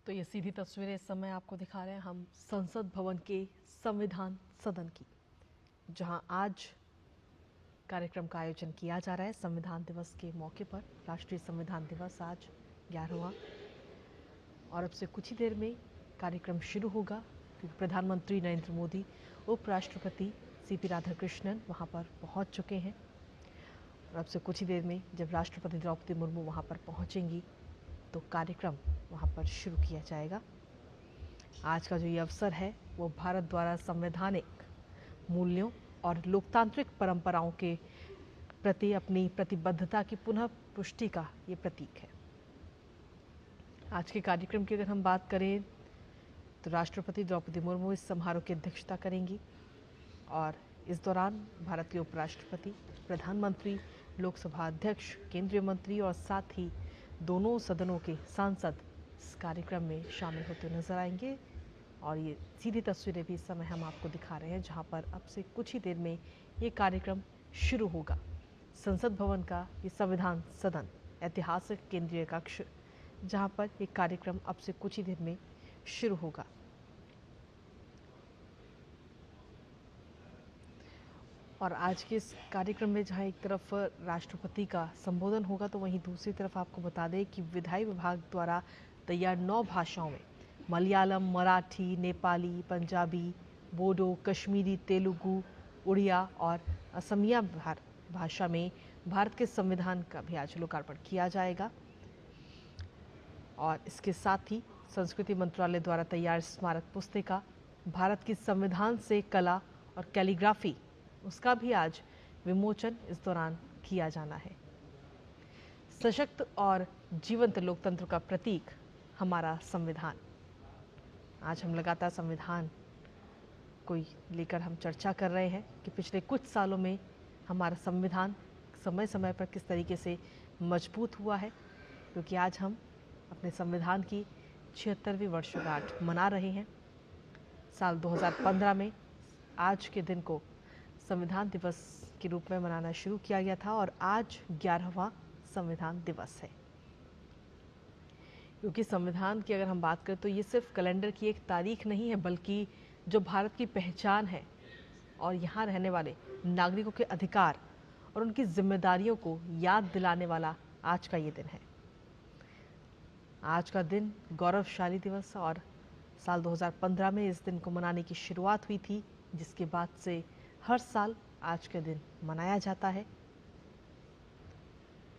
तो ये सीधी तस्वीरें इस समय आपको दिखा रहे हैं हम संसद भवन के संविधान सदन की, जहां आज कार्यक्रम का आयोजन किया जा रहा है। संविधान दिवस के मौके पर राष्ट्रीय संविधान दिवस आज 11वां, और अब से कुछ ही देर में कार्यक्रम शुरू होगा, क्योंकि प्रधानमंत्री नरेंद्र मोदी, उपराष्ट्रपति सीपी राधाकृष्णन वहां पर पहुंच चुके हैं। और अब से कुछ ही देर में जब राष्ट्रपति द्रौपदी मुर्मू वहां पर पहुंचेंगी तो कार्यक्रम वहां पर शुरू किया जाएगा। आज का जो ये अवसर है वो भारत द्वारा संवैधानिक मूल्यों और लोकतांत्रिक परंपराओं के प्रति अपनी प्रतिबद्धता की पुनः पुष्टि का ये प्रतीक है। आज के कार्यक्रम की अगर हम बात करें तो राष्ट्रपति द्रौपदी मुर्मू इस समारोह की अध्यक्षता करेंगी, और इस दौरान भारत के उपराष्ट्रपति, प्रधानमंत्री, लोकसभा अध्यक्ष, केंद्रीय मंत्री और साथ ही दोनों सदनों के सांसद इस कार्यक्रम में शामिल होते नजर आएंगे। और ये सीधी तस्वीरें भी इस समय हम आपको दिखा रहे हैं, जहां पर अब से कुछ ही देर में ये कार्यक्रम शुरू होगा। संसद भवन का ये संविधान सदन, ऐतिहासिक केंद्रीय कक्ष, जहां पर ये कार्यक्रम अब से कुछ ही देर में शुरू होगा। और आज के इस कार्यक्रम में जहां एक तरफ राष्ट्रपति का संबोधन होगा, तो वहीं दूसरी तरफ आपको बता दें कि विधायी विभाग द्वारा तैयार 9 भाषाओं में मलयालम, मराठी, नेपाली, पंजाबी, बोडो, कश्मीरी, तेलुगु, उड़िया और असमिया भाषा में भारत के संविधान का भी आज लोकार्पण किया जाएगा। और इसके साथ ही संस्कृति मंत्रालय द्वारा तैयार स्मारक पुस्तिका भारत की संविधान से कला और कैलीग्राफी, उसका भी आज विमोचन इस दौरान किया जाना है। सशक्त और जीवंत लोकतंत्र का प्रतीक हमारा संविधान। आज हम लगातार संविधान को लेकर हम चर्चा कर रहे हैं कि पिछले कुछ सालों में हमारा संविधान समय समय पर किस तरीके से मजबूत हुआ है, क्योंकि आज हम अपने संविधान की 76वीं वर्षगांठ मना रहे हैं। साल 2015 में आज के दिन को संविधान दिवस के रूप में मनाना शुरू किया गया था, और आज 11वां संविधान दिवस है। क्योंकि संविधान की अगर हम बात करें तो ये सिर्फ कैलेंडर की एक तारीख नहीं है, बल्कि जो भारत की पहचान है और यहाँ रहने वाले नागरिकों के अधिकार और उनकी जिम्मेदारियों को याद दिलाने वाला आज का ये दिन है। आज का दिन गौरवशाली दिवस, और साल 2015 में इस दिन को मनाने की शुरुआत हुई थी, जिसके बाद से हर साल आज के दिन मनाया जाता है।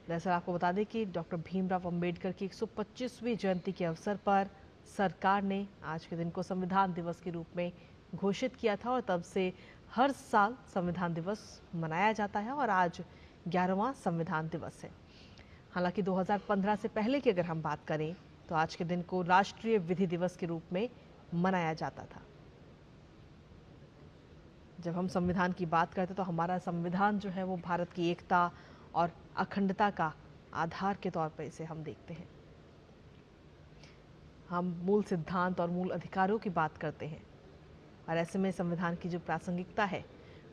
दरअसल आपको बता दें कि डॉक्टर भीमराव अंबेडकर की 125वीं जयंती के अवसर पर सरकार ने आज के दिन को संविधान दिवस के रूप में घोषित किया था, और तब से हर साल संविधान दिवस मनाया जाता है, और आज 11वां संविधान दिवस है। हालांकि 2015 से पहले की अगर हम बात करें तो आज के दिन को राष्ट्रीय विधि दिवस के रूप में मनाया जाता था। जब हम संविधान की बात करते तो हमारा संविधान जो है वो भारत की एकता और अखंडता का आधार के तौर पर इसे हम देखते हैं। हम मूल सिद्धांत और मूल अधिकारों की बात करते हैं, और ऐसे में संविधान की जो प्रासंगिकता है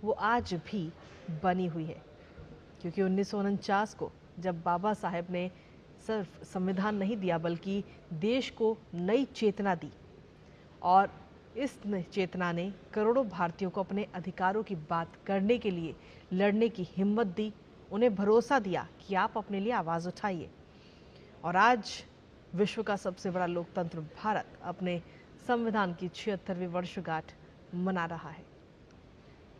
वो आज भी बनी हुई है, क्योंकि 1949 को जब बाबा साहेब ने सिर्फ संविधान नहीं दिया बल्कि देश को नई चेतना दी, और इस चेतना ने करोड़ों भारतीयों को अपने अधिकारों की बात करने के लिए लड़ने की हिम्मत दी, उन्हें भरोसा दिया कि आप अपने लिए आवाज़ उठाइए। और आज विश्व का सबसे बड़ा लोकतंत्र भारत अपने संविधान की 76वीं वर्षगांठ मना रहा है।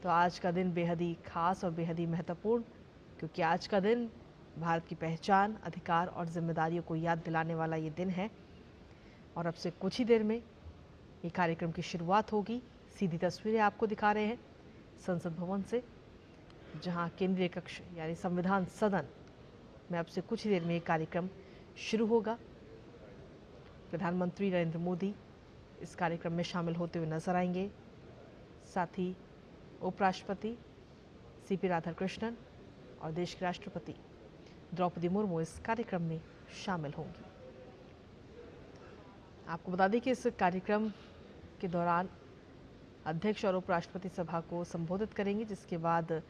तो आज का दिन बेहद ही खास और बेहद ही महत्वपूर्ण, क्योंकि आज का दिन भारत की पहचान, अधिकार और जिम्मेदारियों को याद दिलाने वाला ये दिन है। और अब से कुछ ही देर में ये कार्यक्रम की शुरुआत होगी। सीधी तस्वीरें आपको दिखा रहे हैं संसद भवन से, जहां केंद्रीय कक्ष यानी संविधान सदन में अब से कुछ ही देर में ये कार्यक्रम शुरू होगा। प्रधानमंत्री नरेंद्र मोदी इस कार्यक्रम में शामिल होते हुए नजर आएंगे, साथ ही उपराष्ट्रपति सीपी राधाकृष्णन और देश के राष्ट्रपति द्रौपदी मुर्मू इस कार्यक्रम में शामिल होंगी। आपको बता दें कि इस कार्यक्रम के दौरान अध्यक्ष और उपराष्ट्रपति सभा को संबोधित करेंगे, जिसके बाद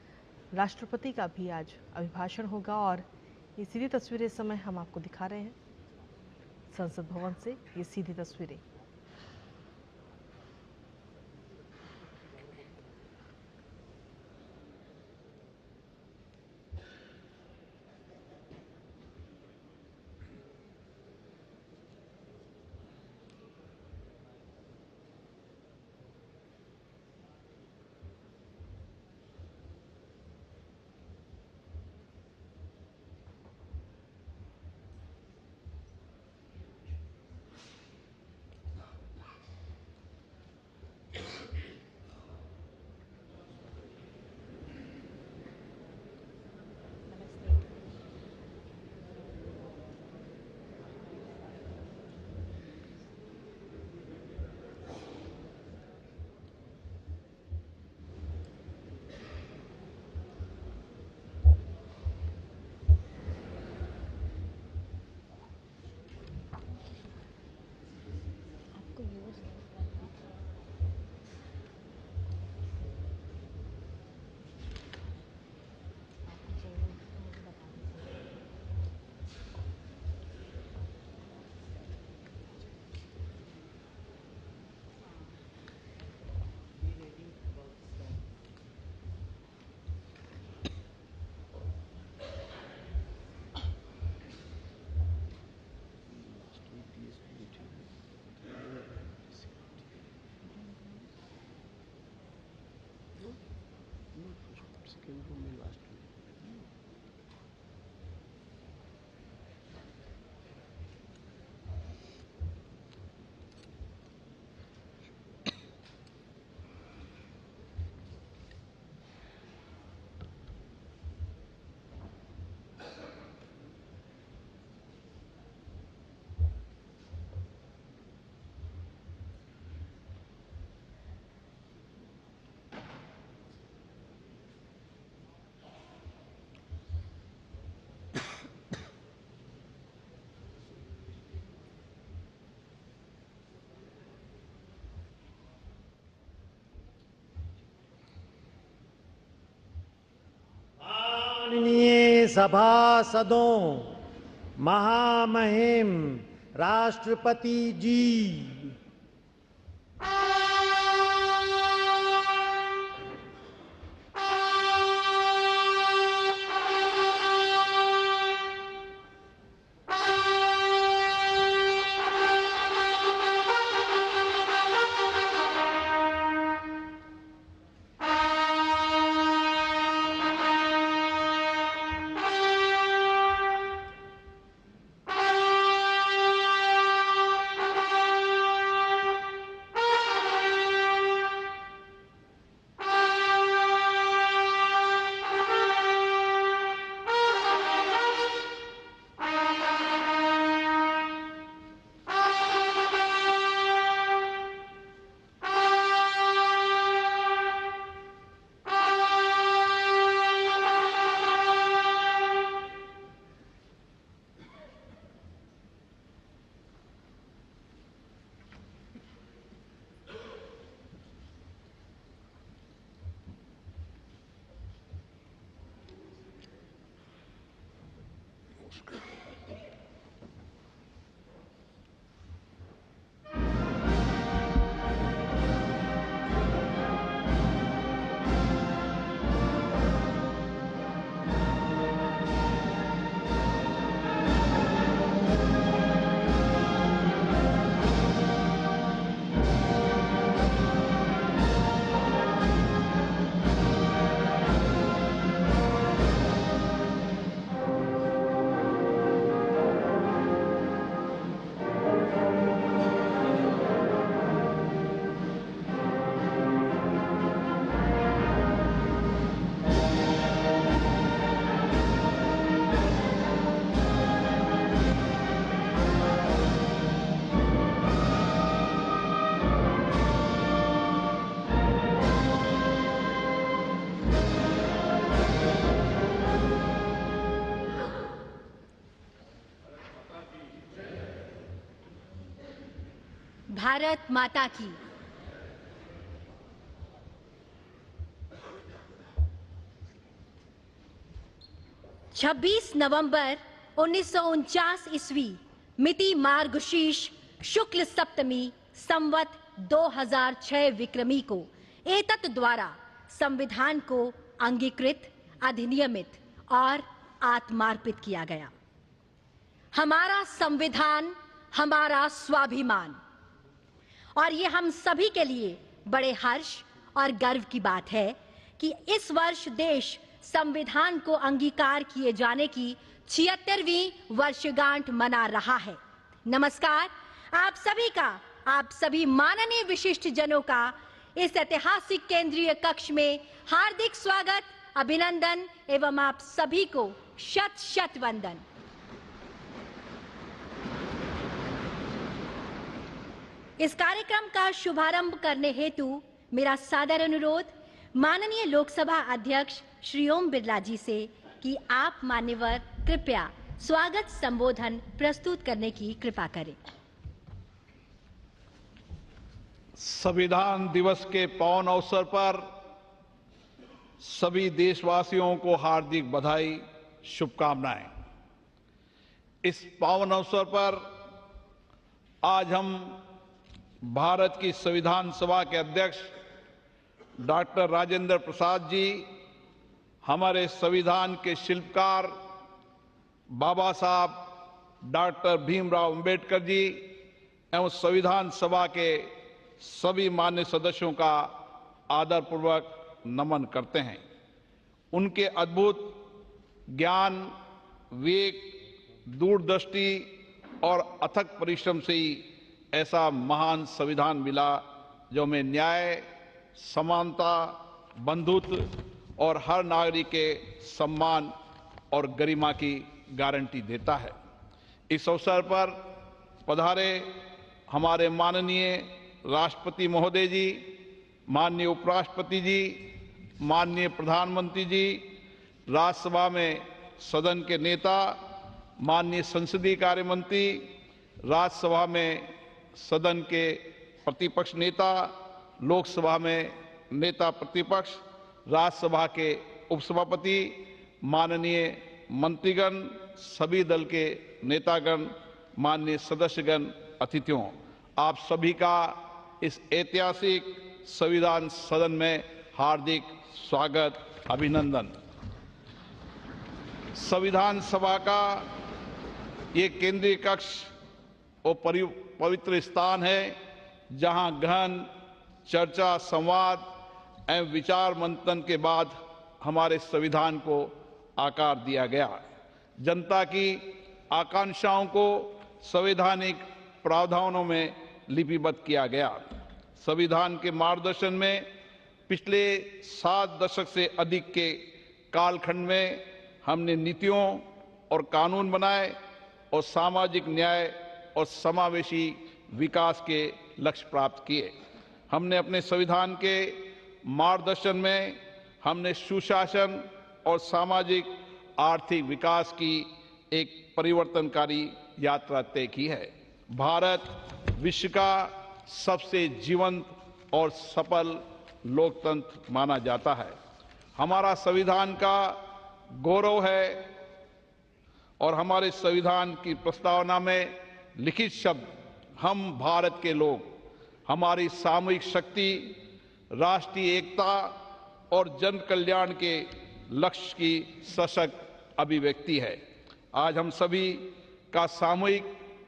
राष्ट्रपति का भी आज अभिभाषण होगा। और ये सीधी तस्वीरें इस समय हम आपको दिखा रहे हैं संसद भवन से ये सीधी तस्वीरें। माननीय सभासदों, महामहिम राष्ट्रपति जी, भारत माता की। छब्बीस नवंबर 1949 ईस्वी मिति मार्गशीर्ष शुक्ल सप्तमी संवत 2006 विक्रमी को एतत् द्वारा संविधान को अंगीकृत, अधिनियमित और आत्मार्पित किया गया। हमारा संविधान हमारा स्वाभिमान, और ये हम सभी के लिए बड़े हर्ष और गर्व की बात है कि इस वर्ष देश संविधान को अंगीकार किए जाने की 76वीं वर्षगांठ मना रहा है। नमस्कार, आप सभी का, आप सभी माननीय विशिष्ट जनों का इस ऐतिहासिक केंद्रीय कक्ष में हार्दिक स्वागत, अभिनंदन एवं आप सभी को शत शत वंदन। इस कार्यक्रम का शुभारंभ करने हेतु मेरा सादर अनुरोध माननीय लोकसभा अध्यक्ष श्री ओम बिरला जी से कि आप मान्यवर कृपया स्वागत संबोधन प्रस्तुत करने की कृपा करें। संविधान दिवस के पावन अवसर पर सभी देशवासियों को हार्दिक बधाई, शुभकामनाएं। इस पावन अवसर पर आज हम भारत की संविधान सभा के अध्यक्ष डॉक्टर राजेंद्र प्रसाद जी, हमारे संविधान के शिल्पकार बाबा साहब डॉक्टर भीमराव अंबेडकर जी एवं संविधान सभा के सभी मान्य सदस्यों का आदरपूर्वक नमन करते हैं। उनके अद्भुत ज्ञान, विवेक, दूरदृष्टि और अथक परिश्रम से ही ऐसा महान संविधान मिला जो हमें न्याय, समानता, बंधुत्व और हर नागरिक के सम्मान और गरिमा की गारंटी देता है। इस अवसर पर पधारे हमारे माननीय राष्ट्रपति महोदय जी, माननीय उपराष्ट्रपति जी, माननीय प्रधानमंत्री जी, राज्यसभा में सदन के नेता, माननीय संसदीय कार्य मंत्री, राज्यसभा में सदन के प्रतिपक्ष नेता, लोकसभा में नेता प्रतिपक्ष, राज्यसभा के उपसभापति, माननीय मंत्रीगण, सभी दल के नेतागण, माननीय सदस्यगण, अतिथियों, आप सभी का इस ऐतिहासिक संविधान सदन में हार्दिक स्वागत, अभिनंदन। संविधान सभा का ये केंद्रीय कक्ष और पवित्र स्थान है जहां गहन चर्चा, संवाद एवं विचार मंथन के बाद हमारे संविधान को आकार दिया गया। जनता की आकांक्षाओं को संवैधानिक प्रावधानों में लिपिबद्ध किया गया। संविधान के मार्गदर्शन में पिछले 7 दशक से अधिक के कालखंड में हमने नीतियों और कानून बनाए और सामाजिक न्याय और समावेशी विकास के लक्ष्य प्राप्त किए। हमने अपने संविधान के मार्गदर्शन में हमने सुशासन और सामाजिक आर्थिक विकास की एक परिवर्तनकारी यात्रा तय की है। भारत विश्व का सबसे जीवंत और सफल लोकतंत्र माना जाता है। हमारा संविधान का गौरव है और हमारे संविधान की प्रस्तावना में लिखित शब्द हम भारत के लोग, हमारी सामूहिक शक्ति, राष्ट्रीय एकता और जन कल्याण के लक्ष्य की सशक्त अभिव्यक्ति है। आज हम सभी का सामूहिक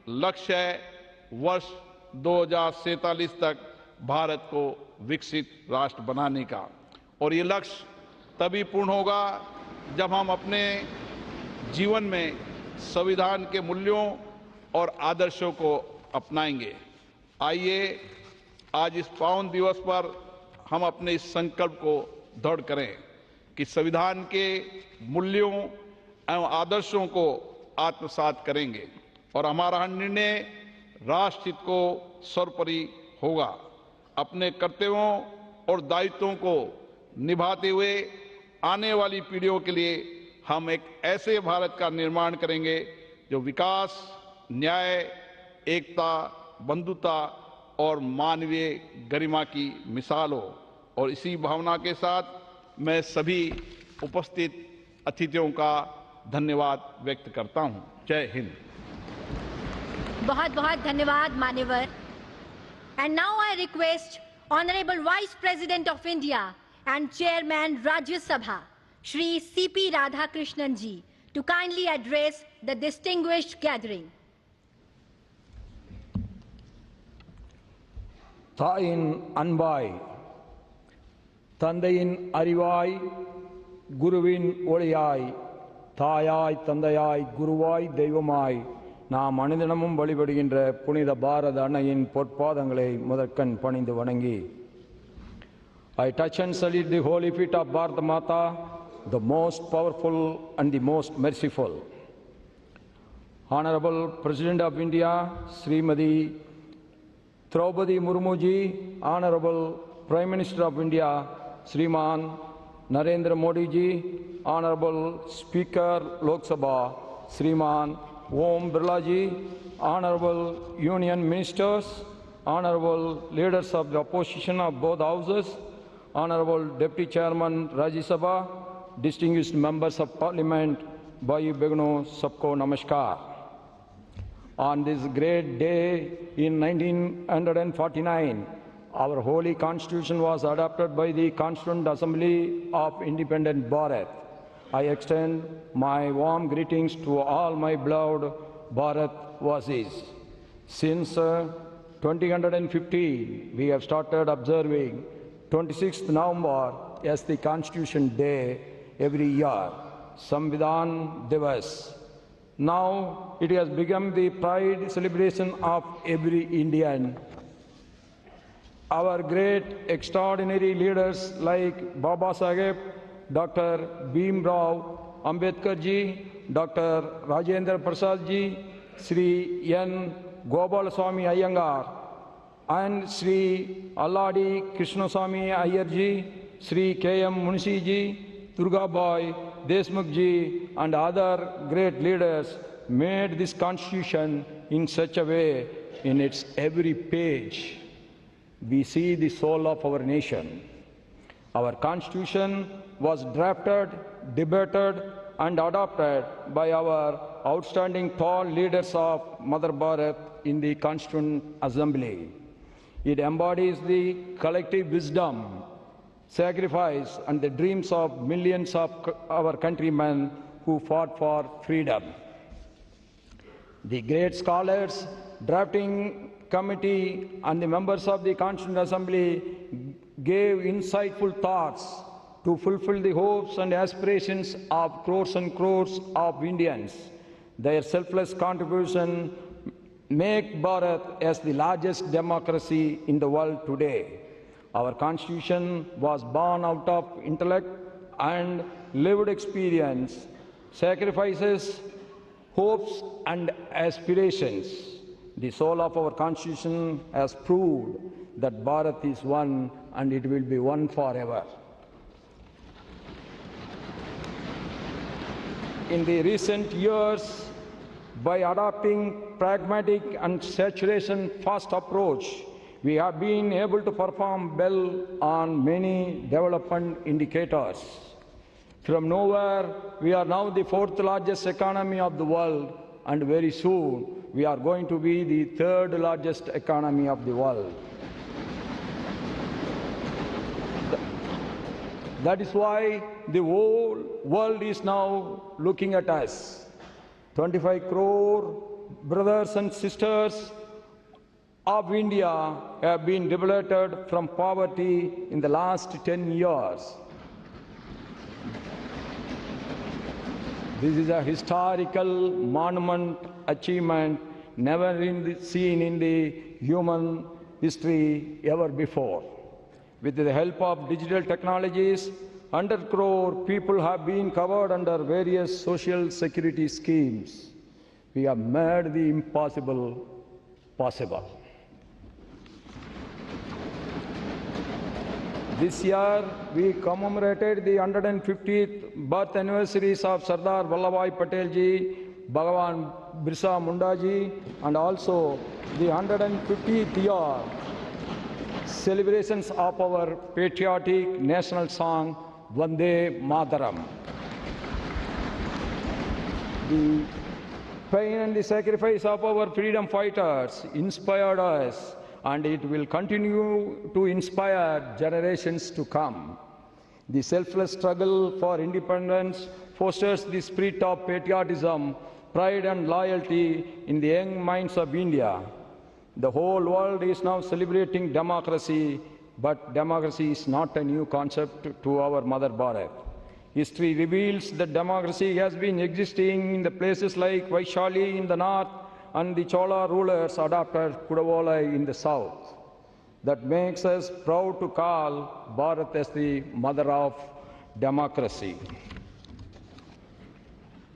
लक्ष्य है वर्ष 2047 तक भारत को विकसित राष्ट्र बनाने का, और ये लक्ष्य तभी पूर्ण होगा जब हम अपने जीवन में संविधान के मूल्यों और आदर्शों को अपनाएंगे। आइए आज इस पावन दिवस पर हम अपने इस संकल्प को दृढ़ करें कि संविधान के मूल्यों एवं आदर्शों को आत्मसात करेंगे और हमारा निर्णय राष्ट्र हित को सर्वोपरि होगा। अपने कर्तव्यों और दायित्वों को निभाते हुए आने वाली पीढ़ियों के लिए हम एक ऐसे भारत का निर्माण करेंगे जो विकास, न्याय, एकता, बंधुता और मानवीय गरिमा की मिसाल हो। और इसी भावना के साथ मैं सभी उपस्थित अतिथियों का धन्यवाद व्यक्त करता हूं। जय हिंद। बहुत बहुत धन्यवाद मान्यवर. And now I request Honorable Vice President of India and Chairman Rajya Sabha, Shri C.P. Radhakrishnan ji, to kindly address the distinguished gathering. தாயின் அன்பாய், தந்தையின் அறிவாய், குருவின் ஒளியாய், தாயாய் தந்தையாய் குருவாய் தெய்வமாய் நாம் அனுதினமும் வழிபடுகின்ற புனித பாரத அன்னையின் பொற்பாதங்களை முதற்கண் பணிந்து வணங்கி, I touch and salute the holy feet of Bharata Mata, the most powerful and the most merciful. Honorable President of India, Srimati Draupadi Murmu ji, Honorable Prime Minister of India, Sriman Narendra Modi ji, Honorable Speaker Lok Sabha, Sriman Om Birla ji, Honorable Union Ministers, Honorable Leaders of the Opposition of both Houses, Honorable Deputy Chairman Rajya Sabha, distinguished members of Parliament, Bhai Begno, sabko namaskar. On this great day in 1949, our holy constitution was adopted by the Constituent Assembly of Independent Bharat. I extend my warm greetings to all my beloved Bharat Vasis. Since 2015, we have started observing 26th November as the Constitution Day every year, Samvidhan Divas. Now it has become the pride celebration of every Indian. Our great extraordinary leaders like Baba Saheb, Dr. Bhim Rao Ambedkar ji, Dr. Rajendra Prasad ji, Sri N. Gopalaswamy Iyengar, and Sri Alladi Krishnaswamy Iyer ji, Sri K.M. Munshi ji, Durga Bhai Deshmukh ji, and other great leaders made this constitution in such a way, in its every page we see the soul of our nation. Our constitution was drafted, debated, and adopted by our outstanding tall leaders of Mother Bharat in the Constituent Assembly. It embodies the collective wisdom, sacrifice, and the dreams of millions of our countrymen who fought for freedom. The great scholars, drafting committee, and the members of the Constituent Assembly gave insightful thoughts to fulfill the hopes and aspirations of crores and crores of Indians. Their selfless contribution make Bharat as the largest democracy in the world today. Our Constitution was born out of intellect and lived experience, sacrifices, hopes, and aspirations. The soul of our Constitution has proved that Bharat is one and it will be one forever. In the recent years, by adopting pragmatic and saturation-first approach, we have been able to perform well on many development indicators. From nowhere, we are now the fourth largest economy of the world, and very soon we are going to be the third largest economy of the world. That is why the whole world is now looking at us. 25 crore brothers and sisters of India have been liberated from poverty in the last 10 years. This is a historical monument achievement never seen in the human history ever before. With the help of digital technologies, 100 crore people have been covered under various social security schemes. We have made the impossible possible. This year, we commemorated the 150th birth anniversaries of Sardar Vallabhbhai Patel ji, Bhagavan Birsa Munda ji, and also the 150th year celebrations of our patriotic national song, Vande Mataram. pain and the sacrifice of our freedom fighters inspired us, and it will continue to inspire generations to come. The selfless struggle for independence fosters the spirit of patriotism, pride and loyalty in the young minds of India. The whole world is now celebrating democracy, but democracy is not a new concept to our Mother Bharat. History reveals that democracy has been existing in the places like Vaishali in the north and the Chola rulers adopted Kudavolai in the south. That makes us proud to call Bharat as the mother of democracy.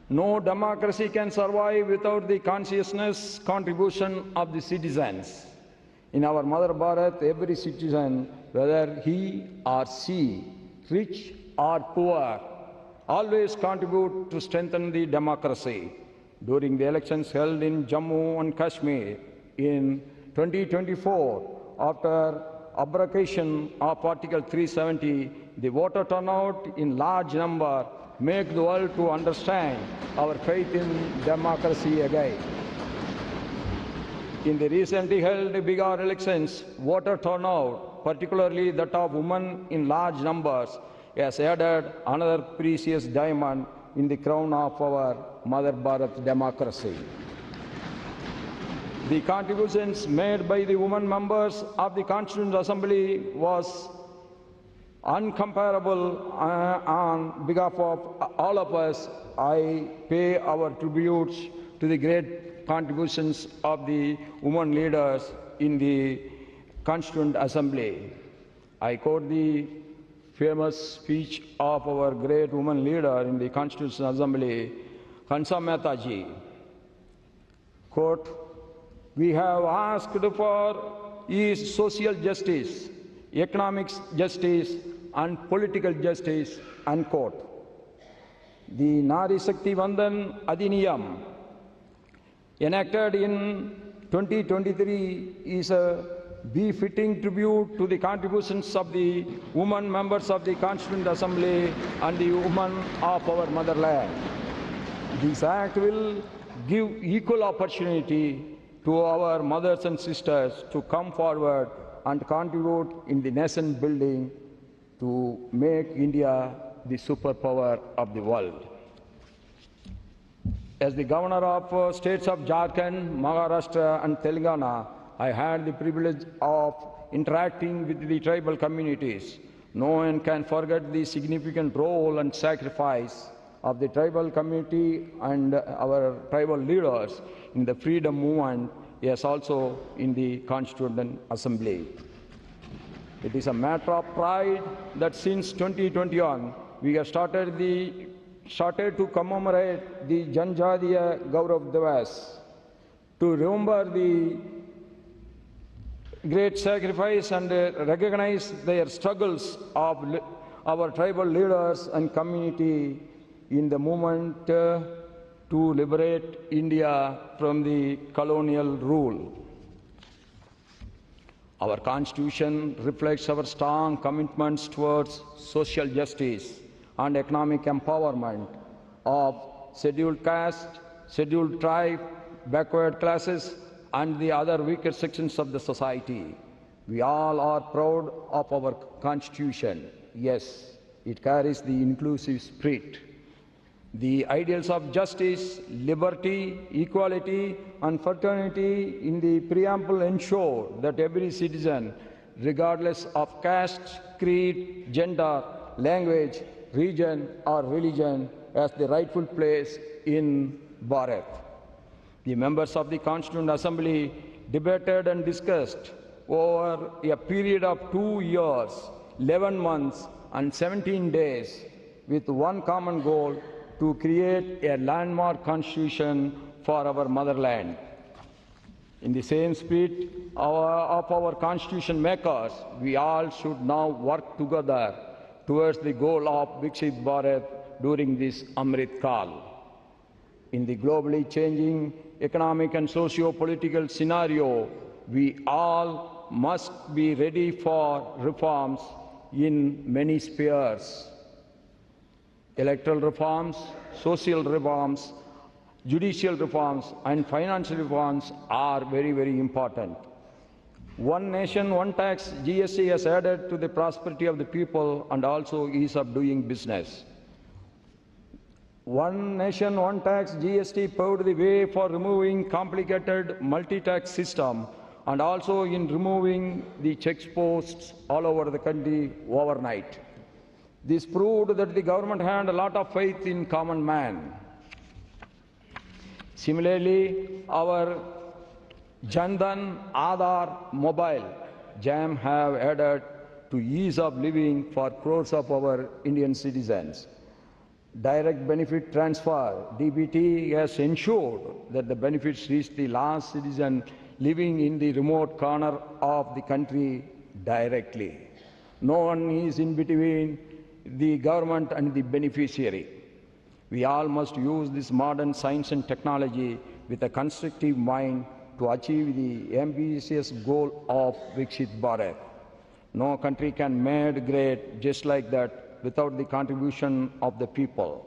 No democracy can survive without the consciousness contribution of the citizens. In our Mother Bharat, every citizen, whether he or she, rich or poor, always contribute to strengthen the democracy. During the elections held in Jammu and Kashmir in 2024, after abrogation of Article 370, the voter turnout in large number make the world to understand our faith in democracy again. In the recently held Bihar elections, voter turnout, particularly that of women in large numbers, has added another precious diamond in the crown of our Mother Bharat democracy. The contributions made by the women members of the Constituent Assembly was uncomparable. On behalf of all of us, I pay our tributes to the great contributions of the women leaders in the Constituent Assembly. I quote the famous speech of our great woman leader in the Constitutional Assembly, Hansa Mehta ji. Quote, "We have asked for is social justice, economic justice and political justice," unquote. The Nari Shakti Vandan Adhiniyam, enacted in 2023, is a befitting tribute to the contributions of the women members of the Constituent Assembly and the women of our motherland. This act will give equal opportunity to our mothers and sisters to come forward and contribute in the nation building to make India the superpower of the world. As the governor of states of Jharkhand, Maharashtra and Telangana, I had the privilege of interacting with the tribal communities. No one can forget the significant role and sacrifice of the tribal community and our tribal leaders in the freedom movement, yes, also in the Constituent Assembly. It is a matter of pride that since 2021, we have started to commemorate the Janjatiya Gaurav Divas, to remember the great sacrifice and recognize their struggles of our tribal leaders and community in the movement to liberate India from the colonial rule. Our Constitution reflects our strong commitments towards social justice and economic empowerment of scheduled caste, scheduled tribe, backward classes, and the other weaker sections of the society. We all are proud of our Constitution. Yes, it carries the inclusive spirit. The ideals of justice, liberty, equality, and fraternity in the preamble ensure that every citizen, regardless of caste, creed, gender, language, region, or religion, has the rightful place in Bharat. The members of the Constituent Assembly debated and discussed over a period of 2 years, 11 months, and 17 days with one common goal: to create a landmark constitution for our motherland. In the same spirit of our constitution makers, we all should now work together towards the goal of Viksit Bharat during this Amrit Kal. In the globally changing economic and socio-political scenario, we all must be ready for reforms in many spheres. Electoral reforms, social reforms, judicial reforms and financial reforms are very, very important. One nation, one tax, GST has added to the prosperity of the people and also ease of doing business. One nation, one tax, GST paved the way for removing complicated multi-tax system and also in removing the checkposts all over the country overnight. This proved that the government had a lot of faith in common man. Similarly, our Jandan Aadhaar Mobile JAM have added to ease of living for crores of our Indian citizens. Direct benefit transfer, DBT, has ensured that the benefits reach the last citizen living in the remote corner of the country directly. No one is in between the government and the beneficiary. We all must use this modern science and technology with a constructive mind to achieve the ambitious goal of Viksit Bharat. No country can be made great just like that without the contribution of the people.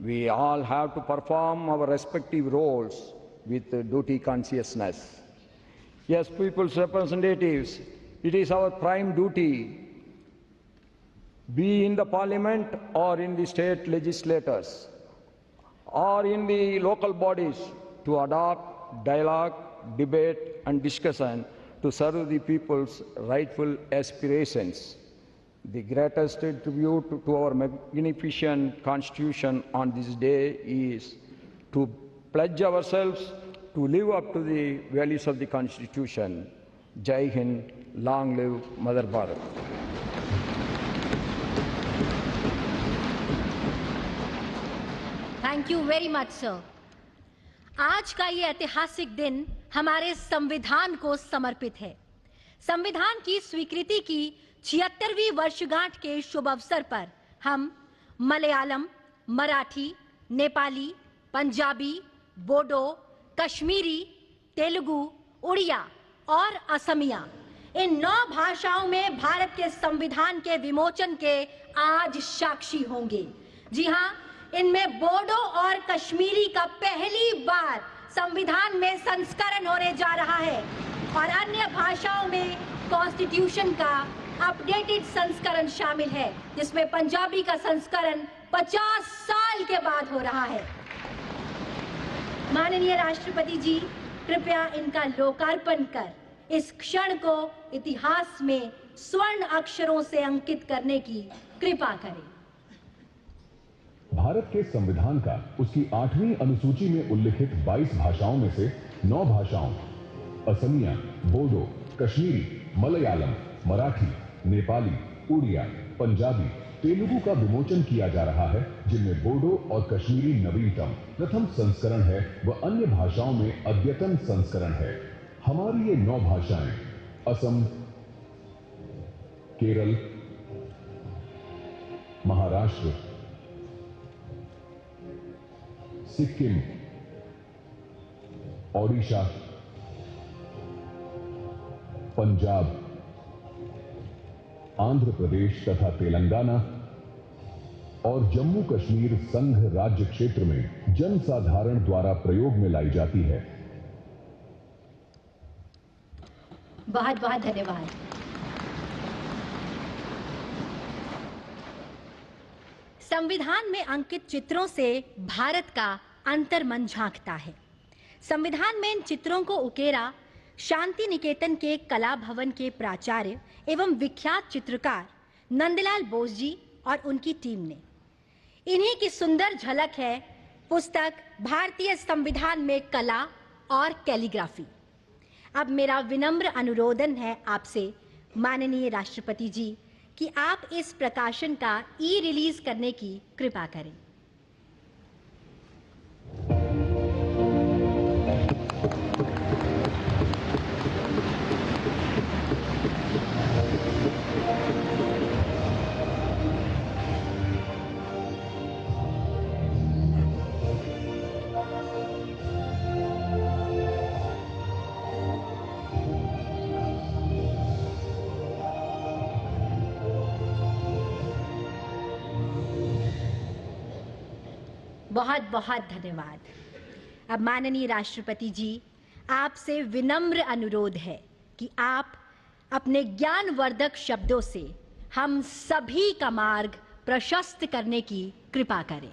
We all have to perform our respective roles with duty consciousness. Yes, people's representatives, it is our prime duty, be in the parliament or in the state legislators or in the local bodies, to adopt dialogue, debate and discussion to serve the people's rightful aspirations. The greatest tribute to our magnificent Constitution on this day is to pledge ourselves to live up to the values of the Constitution. Jai Hind, long live Mother Bharat. Thank you very much sir. आज का ये ऐतिहासिक दिन हमारे संविधान को समर्पित है। संविधान की स्वीकृति की 76वीं वर्षगांठ के शुभ अवसर पर हम मलयालम, मराठी, नेपाली, पंजाबी, बोडो, कश्मीरी, तेलुगु, उड़िया और असमिया इन 9 भाषाओं में भारत के संविधान के विमोचन के आज साक्षी होंगे। जी हां, इनमें बोडो और कश्मीरी का पहली बार संविधान में संस्करण होने जा रहा है और अन्य भाषाओं में कॉन्स्टिट्यूशन का अपडेटेड संस्करण शामिल है, जिसमें पंजाबी का संस्करण 50 साल के बाद हो रहा है। माननीय राष्ट्रपति जी, कृपया इनका लोकार्पण कर इस क्षण को इतिहास में स्वर्ण अक्षरों से अंकित करने की कृपा करें। भारत के संविधान का उसकी 8वीं अनुसूची में उल्लिखित 22 भाषाओं में से 9 भाषाओं असमिया, बोडो, कश्मीरी, मलयालम, मराठी, नेपाली, उड़िया, पंजाबी, तेलुगु का विमोचन किया जा रहा है, जिनमें बोडो और कश्मीरी नवीनतम प्रथम संस्करण है व अन्य भाषाओं में अद्यतन संस्करण है। हमारी ये 9 भाषाएं असम, केरल, महाराष्ट्र, सिक्किम, ओडिशा, पंजाब, आंध्र प्रदेश तथा तेलंगाना और जम्मू कश्मीर संघ राज्य क्षेत्र में जनसाधारण द्वारा प्रयोग में लाई जाती है। बहुत बहुत धन्यवाद। संविधान में अंकित चित्रों से भारत का अंतर्मन झांकता है। संविधान में इन चित्रों को उकेरा शांति निकेतन के कला भवन के प्राचार्य एवं विख्यात चित्रकार नंदलाल बोस जी और उनकी टीम ने। इन्हीं की सुंदर झलक है पुस्तक भारतीय संविधान में कला और कैलीग्राफी। अब मेरा विनम्र अनुरोधन है आपसे माननीय राष्ट्रपति जी कि आप इस प्रकाशन का रिलीज करने की कृपा करें। बहुत बहुत धन्यवाद। अब माननीय राष्ट्रपति जी, आपसे विनम्र अनुरोध है कि आप अपने ज्ञानवर्धक शब्दों से हम सभी का मार्ग प्रशस्त करने की कृपा करें।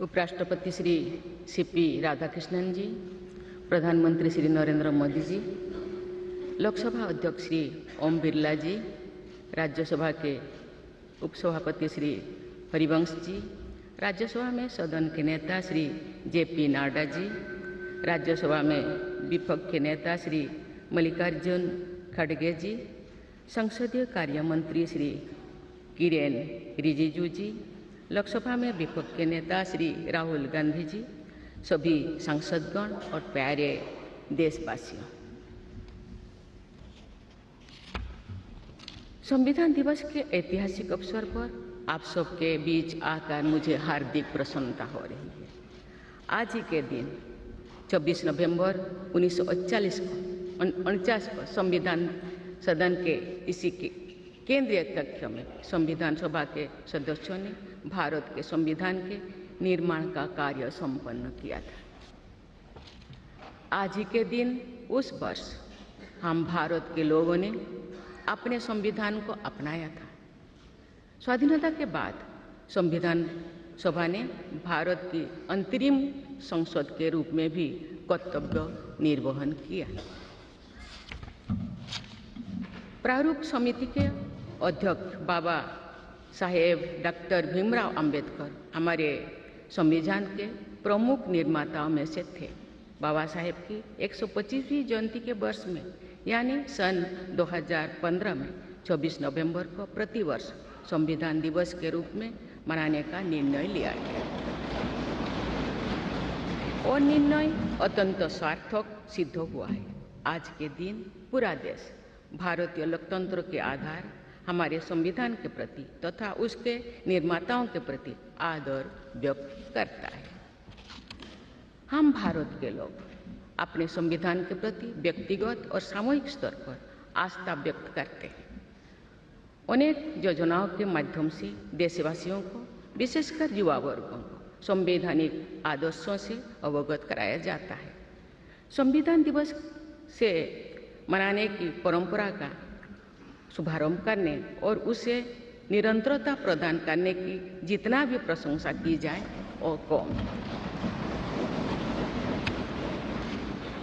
उपराष्ट्रपति श्री सीपी राधाकृष्णन जी, प्रधानमंत्री श्री नरेंद्र मोदी जी, लोकसभा अध्यक्ष श्री ओम बिरला जी, राज्यसभा के उपसभापति श्री हरिवंश जी, राज्यसभा में सदन के नेता श्री जेपी नड्डा जी, राज्यसभा में विपक्ष के नेता श्री मल्लिकार्जुन खड़गे जी, संसदीय कार्य मंत्री श्री किरेन रिजिजू जी, लोकसभा में विपक्ष के नेता श्री राहुल गांधी जी, सभी सांसदगण और प्यारे देशवासियों, संविधान दिवस के ऐतिहासिक अवसर पर आप सबके बीच आकर मुझे हार्दिक प्रसन्नता हो रही है। आज ही के दिन 24 नवंबर 1949 को संविधान सदन के इसी केंद्रीय कक्ष में संविधान सभा के सदस्यों ने भारत के संविधान के निर्माण का कार्य संपन्न किया था। आज ही के दिन उस वर्ष हम भारत के लोगों ने अपने संविधान को अपनाया था। स्वाधीनता के बाद संविधान सभा ने भारत की अंतरिम संसद के रूप में भी कर्तव्य निर्वहन किया। प्रारूप समिति के अध्यक्ष बाबा साहेब डॉक्टर भीमराव अंबेडकर हमारे संविधान के प्रमुख निर्माताओं में से थे। बाबा साहेब की 125वीं जयंती के वर्ष में यानी सन 2015 में 24 नवंबर को प्रतिवर्ष संविधान दिवस के रूप में मनाने का निर्णय लिया गया और निर्णय अत्यंत सार्थक सिद्ध हुआ है। आज के दिन पूरा देश भारतीय लोकतंत्र के आधार हमारे संविधान के प्रति तथा उसके निर्माताओं के प्रति आदर व्यक्त करता है। हम भारत के लोग अपने संविधान के प्रति व्यक्तिगत और सामूहिक स्तर पर आस्था व्यक्त करते हैं। अनेक योजनाओं के माध्यम से देशवासियों को, विशेषकर युवा वर्गों को संवैधानिक आदर्शों से अवगत कराया जाता है। संविधान दिवस से मनाने की परंपरा का शुभारंभ करने और उसे निरंतरता प्रदान करने की जितना भी प्रशंसा की जाए और कम।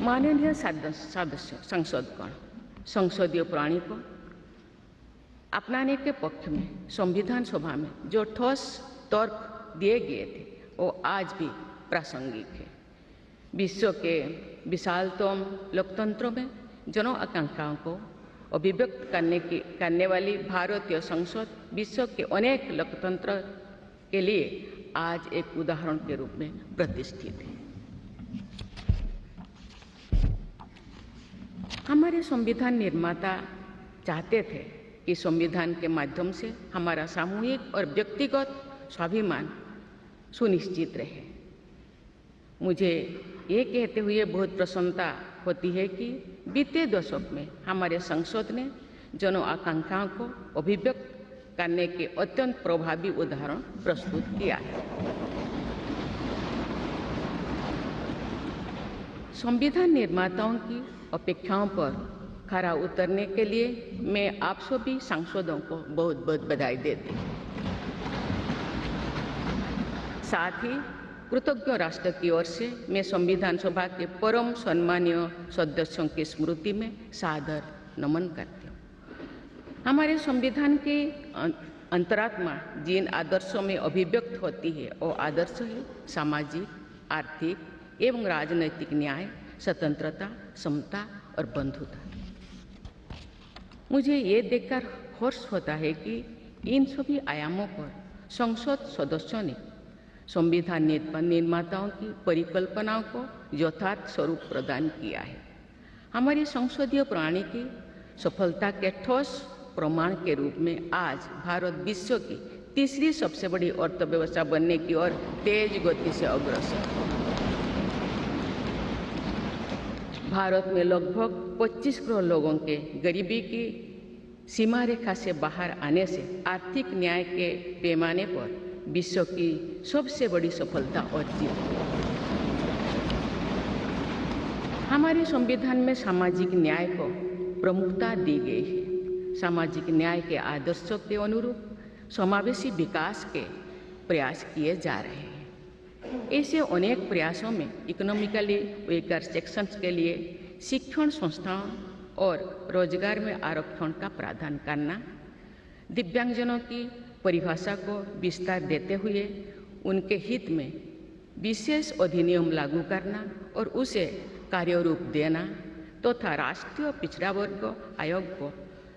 माननीय सदस्य संसदगण संसदीय प्रणाली को अपनाने के पक्ष में संविधान सभा में जो ठोस तर्क दिए गए थे वो आज भी प्रासंगिक है। विश्व के विशालतम लोकतंत्र में जन आकांक्षाओं को अभिव्यक्त करने वाली भारतीय संसद विश्व के अनेक लोकतंत्र के लिए आज एक उदाहरण के रूप में प्रतिष्ठित है। हमारे संविधान निर्माता चाहते थे कि संविधान के माध्यम से हमारा सामूहिक और व्यक्तिगत स्वाभिमान सुनिश्चित रहे। मुझे ये कहते हुए बहुत प्रसन्नता होती है कि बीते दशक में हमारे संसद ने जन आकांक्षाओं को अभिव्यक्त करने के अत्यंत प्रभावी उदाहरण प्रस्तुत किया है। संविधान निर्माताओं की अपेक्षाओं पर खरा उतरने के लिए मैं आप सभी सांसदों को बहुत बहुत बधाई देती हूँ। साथ ही कृतज्ञ राष्ट्र की ओर से मैं संविधान सभा के परम सम्मानीय सदस्यों की स्मृति में सादर नमन करती हूँ। हमारे संविधान के अंतरात्मा जिन आदर्शों में अभिव्यक्त होती है वो आदर्श है सामाजिक, आर्थिक एवं राजनैतिक न्याय, स्वतंत्रता, समता और बंधुता। मुझे ये देखकर हर्ष होता है कि इन सभी आयामों पर संसद सदस्यों ने संविधान निर्माताओं की परिकल्पनाओं को यथार्थ स्वरूप प्रदान किया है। हमारी संसदीय प्रणाली की सफलता के ठोस प्रमाण के रूप में आज भारत विश्व की तीसरी सबसे बड़ी अर्थव्यवस्था बनने की ओर तेज गति से अग्रसर है। भारत में लगभग 25 करोड़ लोगों के गरीबी की सीमा रेखा से बाहर आने से आर्थिक न्याय के पैमाने पर विश्व की सबसे बड़ी सफलता अर्जित हुई। हमारे संविधान में सामाजिक न्याय को प्रमुखता दी गई है। सामाजिक न्याय के आदर्शों के अनुरूप समावेशी विकास के प्रयास किए जा रहे हैं। ऐसे अनेक प्रयासों में इकोनॉमिकली वीकर सेक्शंस के लिए शिक्षण संस्थाओं और रोजगार में आरक्षण का प्रावधान करना, दिव्यांगजनों की परिभाषा को विस्तार देते हुए उनके हित में विशेष अधिनियम लागू करना और उसे कार्यरूप देना तथा राष्ट्रीय पिछड़ा वर्ग आयोग को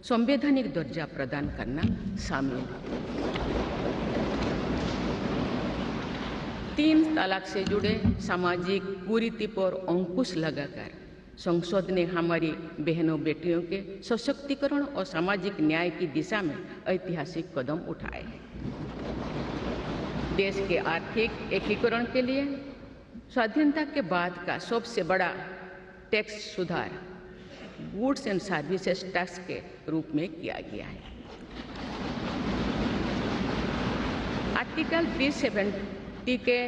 संवैधानिक दर्जा प्रदान करना शामिल है। 3 तलाक से जुड़े सामाजिक कुरीति पर अंकुश लगाकर संसद ने हमारी बहनों बेटियों के सशक्तिकरण और सामाजिक न्याय की दिशा में ऐतिहासिक कदम उठाए हैं। देश के आर्थिक एकीकरण के लिए स्वाधीनता के बाद का सबसे बड़ा टैक्स सुधार गुड्स एंड सर्विसेज टैक्स के रूप में किया गया है। आर्टिकल 370 के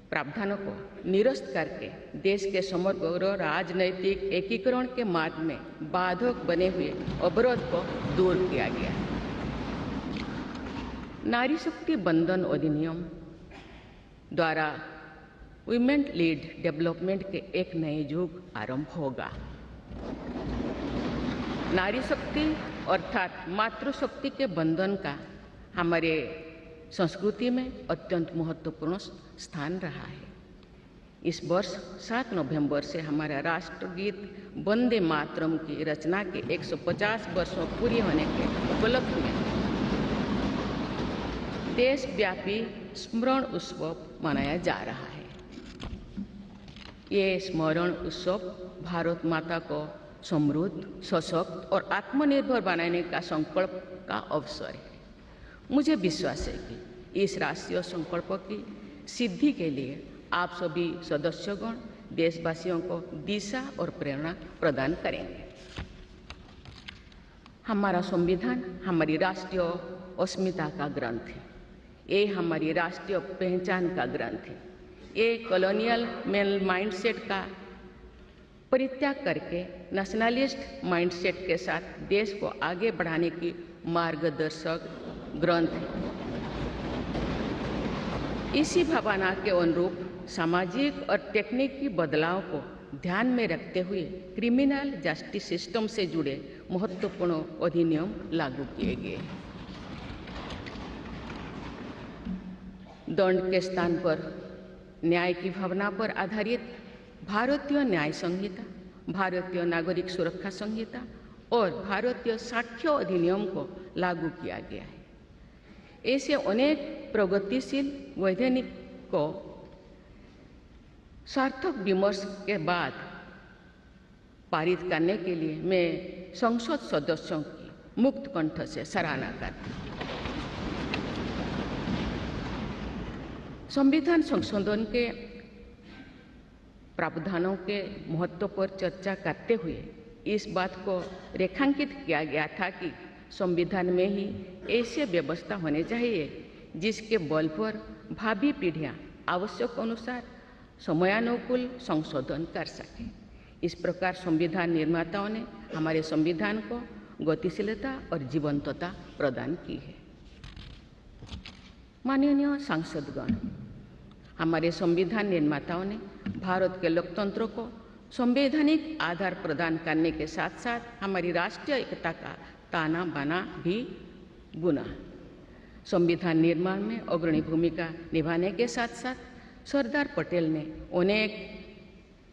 प्रावधानों को निरस्त करके देश के समग्र राजनैतिक एकीकरण के मार्ग में बाधक बने हुए अवरोध को दूर किया गया। नारी शक्ति बंधन अधिनियम द्वारा वुमेन लीड डेवलपमेंट के एक नए युग आरंभ होगा। नारी शक्ति अर्थात मातृशक्ति के बंधन का हमारे संस्कृति में अत्यंत महत्वपूर्ण स्थान रहा है। इस वर्ष 7 नवंबर से हमारा राष्ट्रगीत वंदे मातरम की रचना के 150 वर्षों पूरी होने के उपलक्ष्य में देशव्यापी स्मरण उत्सव मनाया जा रहा है। ये स्मरण उत्सव भारत माता को समृद्ध, सशक्त और आत्मनिर्भर बनाने का संकल्प का अवसर है। मुझे विश्वास है कि इस राष्ट्रीय संकल्प की सिद्धि के लिए आप सभी सदस्यगण देशवासियों को दिशा और प्रेरणा प्रदान करेंगे। हमारा संविधान हमारी राष्ट्रीय अस्मिता का ग्रंथ है। ये हमारी राष्ट्रीय पहचान का ग्रंथ है। ये कॉलोनियल माइंडसेट का परित्याग करके नेशनलिस्ट माइंडसेट के साथ देश को आगे बढ़ाने की मार्गदर्शक ग्रंथ है। इसी भावना के अनुरूप सामाजिक और तकनीकी बदलाव को ध्यान में रखते हुए क्रिमिनल जस्टिस सिस्टम से जुड़े महत्वपूर्ण अधिनियम लागू किए गए। दंड के स्थान पर न्याय की भावना पर आधारित भारतीय न्याय संहिता, भारतीय नागरिक सुरक्षा संहिता और भारतीय साक्ष्य अधिनियम को लागू किया गया है। ऐसे अनेक प्रगतिशील वैधानिक को सार्थक विमर्श के बाद पारित करने के लिए मैं संसद सदस्यों की मुक्त कंठ से सराहना करती हूँ। संविधान संशोधन के प्रावधानों के महत्व पर चर्चा करते हुए इस बात को रेखांकित किया गया था कि संविधान में ही ऐसी व्यवस्था होनी चाहिए जिसके बल पर भावी पीढ़ियां आवश्यक अनुसार समयानुकूल संशोधन कर सकें। इस प्रकार संविधान निर्माताओं ने हमारे संविधान को गतिशीलता और जीवंतता प्रदान की है। माननीय सांसदगण, हमारे संविधान निर्माताओं ने भारत के लोकतंत्र को संवैधानिक आधार प्रदान करने के साथ साथ हमारी राष्ट्रीय एकता का ताना बाना भी बुना। संविधान निर्माण में अग्रणी भूमिका निभाने के साथ साथ सरदार पटेल ने अनेक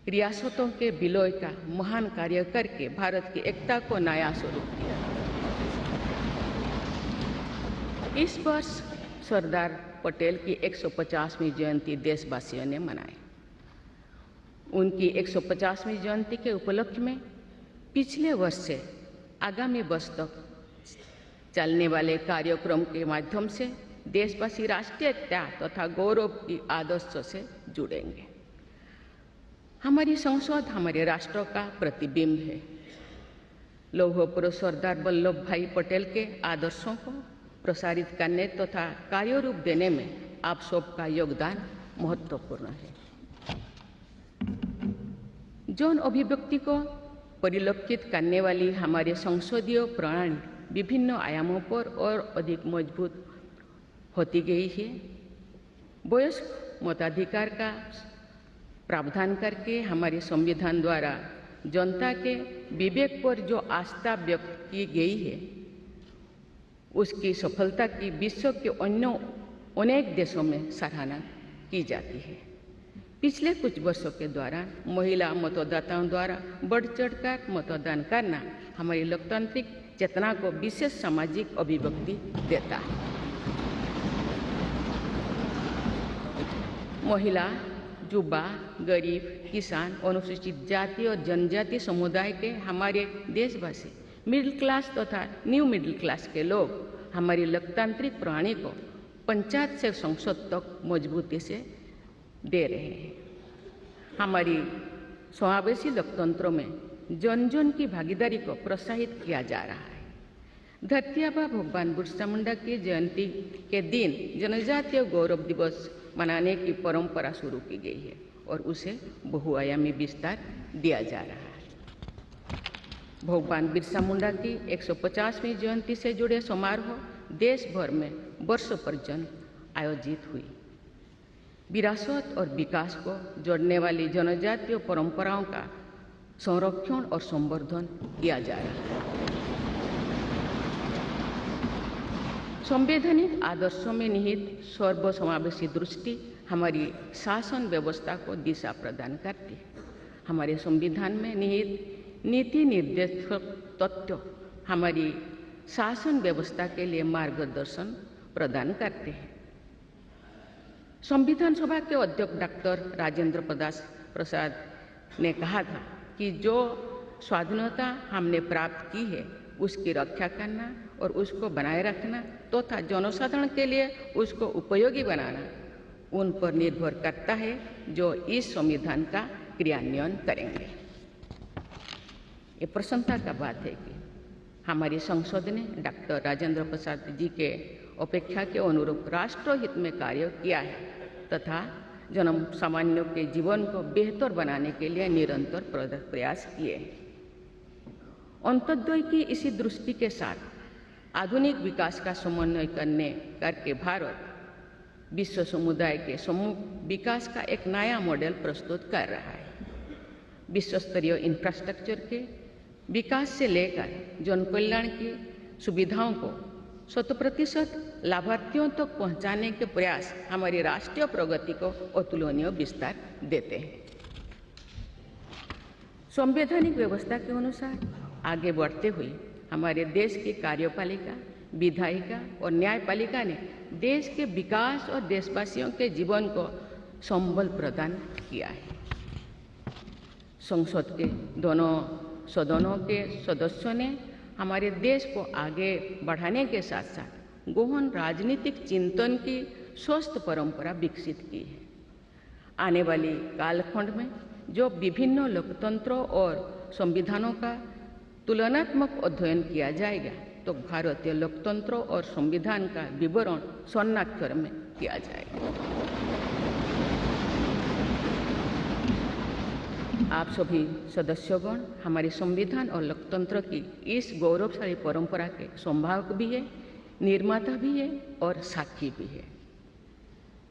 रियासतों के विलय का महान कार्य करके भारत की एकता को नया स्वरूप दिया। इस वर्ष सरदार पटेल की 150वीं जयंती देशवासियों ने मनाई। उनकी 150वीं जयंती के उपलक्ष्य में पिछले वर्ष से आगामी वर्ष तक चलने वाले कार्यक्रम के माध्यम से देशवासी राष्ट्रीय एकता तथा गौरव की आदर्शों से जुड़ेंगे। हमारी संसद हमारे राष्ट्र का प्रतिबिंब है। लौह पुरुष सरदार वल्लभ भाई पटेल के आदर्शों को प्रसारित करने तथा कार्यरूप देने में आप सबका योगदान महत्वपूर्ण है। जौन अभिव्यक्ति को परिलक्षित करने वाली हमारे संसदीय प्रणाली विभिन्न आयामों पर और अधिक मजबूत होती गई है। वयस्क मताधिकार का प्रावधान करके हमारे संविधान द्वारा जनता के विवेक पर जो आस्था व्यक्त की गई है, उसकी सफलता की विश्व के अन्य अनेक देशों में सराहना की जाती है। पिछले कुछ वर्षों के दौरान महिला मतदाताओं द्वारा बढ़ चढ़कर मतदान करना हमारी लोकतांत्रिक चेतना को विशेष सामाजिक अभिव्यक्ति देता है। महिला, युवा, गरीब, किसान, अनुसूचित जाति और जनजाति समुदाय के हमारे देशवासी, मिडिल क्लास तथा न्यू मिडिल क्लास के लोग हमारी लोकतांत्रिक प्रणाली को पंचायत से संसद तक मजबूती से दे रहे हैं। हमारी समावेशी लोकतंत्रों में जन जन की भागीदारी को प्रोत्साहित किया जा रहा है। धरती आबा भगवान बिरसा मुंडा की जयंती के दिन जनजातीय गौरव दिवस मनाने की परंपरा शुरू की गई है और उसे बहुआयामी विस्तार दिया जा रहा है। भगवान बिरसा मुंडा की 150वीं जयंती से जुड़े समारोह देश भर में वर्षों पर्यंत आयोजित हुई। विरासत और विकास को जोड़ने वाली जनजातीय परंपराओं का संरक्षण और संवर्धन किया जा रहा है। संवैधानिक आदर्शों में निहित सर्वसमावेशी दृष्टि हमारी शासन व्यवस्था को दिशा प्रदान करती है। हमारे संविधान में निहित नीति निर्देशक तत्व हमारी शासन व्यवस्था के लिए मार्गदर्शन प्रदान करते हैं। संविधान सभा के अध्यक्ष डॉक्टर राजेंद्र प्रसाद ने कहा था कि जो स्वाधीनता हमने प्राप्त की है उसकी रक्षा करना और उसको बनाए रखना तथा जनसाधारण के लिए उसको उपयोगी बनाना उन पर निर्भर करता है जो इस संविधान का क्रियान्वयन करेंगे। ये प्रसन्नता का बात है कि हमारी संसद ने डॉक्टर राजेंद्र प्रसाद जी के अपेक्षा के अनुरूप राष्ट्रहित में कार्य किया है तथा जन सामान्यों के जीवन को बेहतर बनाने के लिए निरंतर प्रयास किए हैं। अंत्योदय की इसी दृष्टि के साथ आधुनिक विकास का समन्वय करके भारत विश्व समुदाय के सम्मुख विकास का एक नया मॉडल प्रस्तुत कर रहा है। विश्व स्तरीय इंफ्रास्ट्रक्चर के विकास से लेकर जन कल्याण की सुविधाओं को 100% लाभार्थियों तक पहुंचाने के प्रयास हमारी राष्ट्रीय प्रगति को अतुलनीय विस्तार देते हैं। संवैधानिक व्यवस्था के अनुसार आगे बढ़ते हुए हमारे देश की कार्यपालिका, विधायिका और न्यायपालिका ने देश के विकास और देशवासियों के जीवन को संबल प्रदान किया है। संसद के दोनों सदनों के सदस्यों ने हमारे देश को आगे बढ़ाने के साथ साथ गहन राजनीतिक चिंतन की स्वस्थ परंपरा विकसित की है। आने वाली कालखंड में जो विभिन्न लोकतंत्रों और संविधानों का तुलनात्मक अध्ययन किया जाएगा तो भारतीय लोकतंत्र और संविधान का विवरण स्वर्णाक्षर में किया जाएगा। आप सभी सदस्यगण हमारे संविधान और लोकतंत्र की इस गौरवशाली परंपरा के संभावक भी है, निर्माता भी है और साक्षी भी है।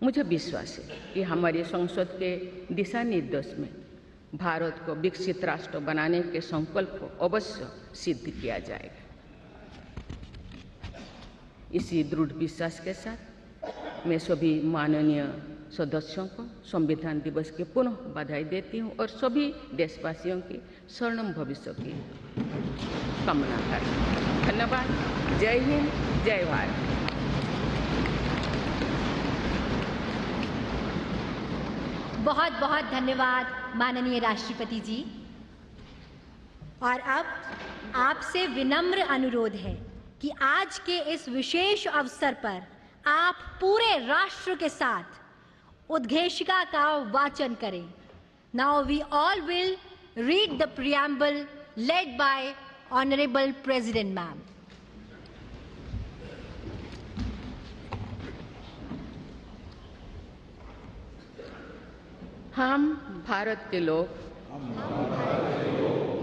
मुझे विश्वास है कि हमारी संसद के दिशा निर्देश में भारत को विकसित राष्ट्र बनाने के संकल्प को अवश्य सिद्ध किया जाएगा। इसी दृढ़ विश्वास के साथ मैं सभी माननीय सदस्यों को संविधान दिवस की पुनः बधाई देती हूँ और सभी देशवासियों की स्वर्णिम भविष्य की कामना करती हूँ। धन्यवाद। जय हिंद, जय भारत। बहुत बहुत धन्यवाद माननीय राष्ट्रपति जी। और अब आपसे विनम्र अनुरोध है कि आज के इस विशेष अवसर पर आप पूरे राष्ट्र के साथ उद्घोषिका का वाचन करें। Now we all will read the preamble led by Honorable President Ma'am. हम भारत के लोग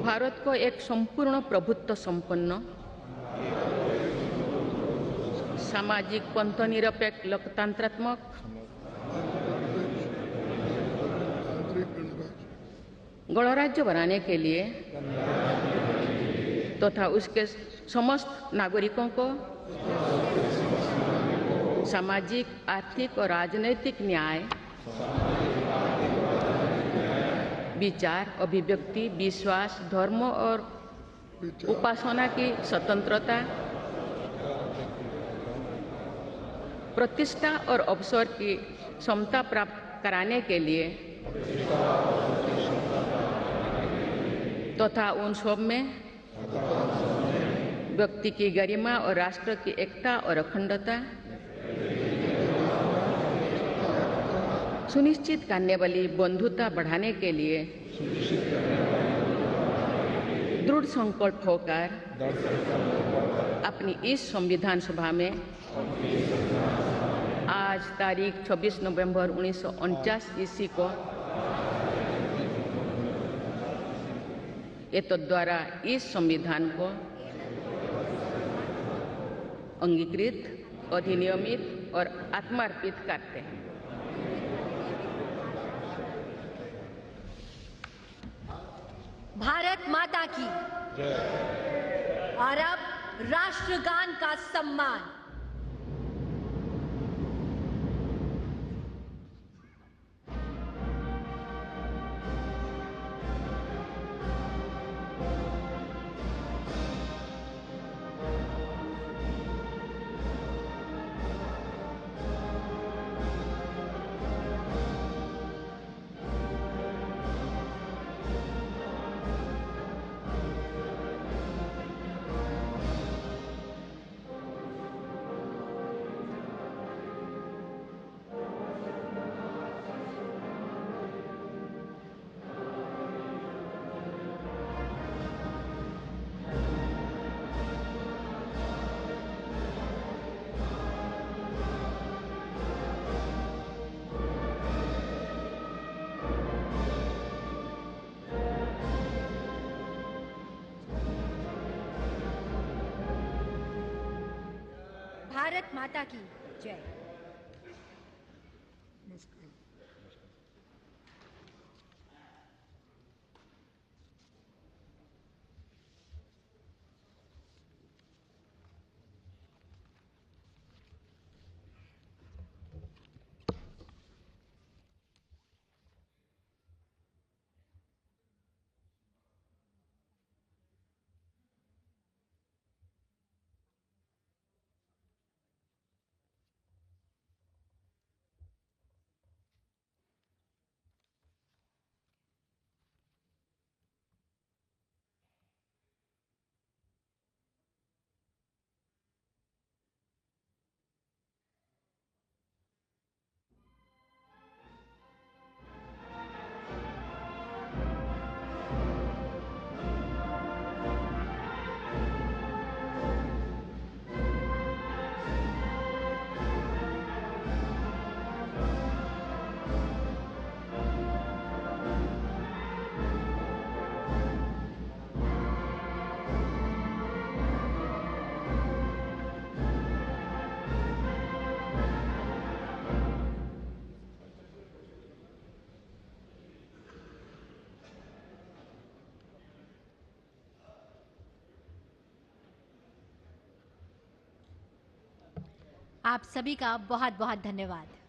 भारत को एक संपूर्ण प्रभुत्व संपन्न सामाजिक पंथनिरपेक्ष लोकतंत्रात्मक गणराज्य बनाने के लिए तथा उसके समस्त नागरिकों को सामाजिक, आर्थिक और राजनैतिक न्याय, विचार, अभिव्यक्ति, विश्वास, धर्म और उपासना की स्वतंत्रता, प्रतिष्ठा और अवसर की क्षमता प्राप्त कराने के लिए तथा उन सब में व्यक्ति की गरिमा और राष्ट्र की एकता और अखंडता सुनिश्चित करने वाली बंधुता बढ़ाने के लिए दृढ़ संकल्प होकर अपनी इस संविधान सभा में आज तारीख 26 नवंबर 1949 ईस्वी को द्वारा इस संविधान को अंगीकृत, अधिनियमित और आत्मार्पित करते हैं। भारत माता की जय। और अब राष्ट्रगान का सम्मान। भारत माता की जय। आप सभी का बहुत बहुत धन्यवाद।